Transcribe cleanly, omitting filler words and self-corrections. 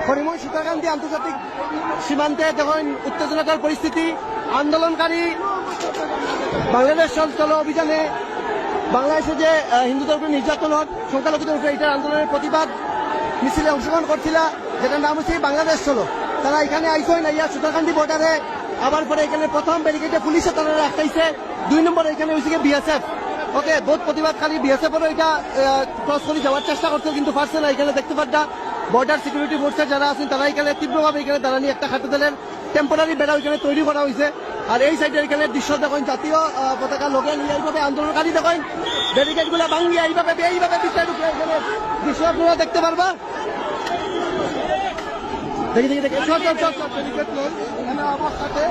হরিমোহন সীতাকান্তি আন্তর্জাতিক সীমান্তে যখন উত্তেজনাকর পরিস্থিতি, আন্দোলনকারী বাংলাদেশ চলো অভিযানে বাংলাদেশে যে হিন্দুদের উপরে নির্যাতন সংখ্যালঘুদের উপরে এটার আন্দোলনের প্রতিবাদ মিছিলে অংশগ্রহণ করছিল, যেটার নাম হচ্ছে বাংলাদেশ চলো। তারা এখানে আইসই না, সীতাকান্তি বর্ডারে আবার পরে এখানে প্রথম ব্যারিকেডে পুলিশে তারা আটকাইছে, 2 নম্বর এখানে হয়েছে বিএসএফ। ওকে, বহুত প্রতিবাদকারী বিএসএফেরও এটা ক্রস করে যাওয়ার চেষ্টা করছে, কিন্তু পারছে না। এখানে দেখতে পাচ্ছা বর্ডার সিকিউরিটি ফোর্সে যারা আছেন তারা এখানে তীব্রভাবে এখানে তারা নিয়ে একটা খাতে দিলেন, টেম্পোরারি বেড়া এখানে তৈরি করা হয়েছে। আর এই সাইডে এখানে দৃশ্য দেখেন, জাতীয় পতাকা লগে নিয়ে এইভাবে আন্দোলনকারী দেখেন ব্যারিকেড গুলা ভাঙিয়ে এইভাবে ভিতরে ঢুকে এখানে দৃশ্য আপনারা দেখতে পারবা। দেখি ব্যারিকেড অবস্থাতে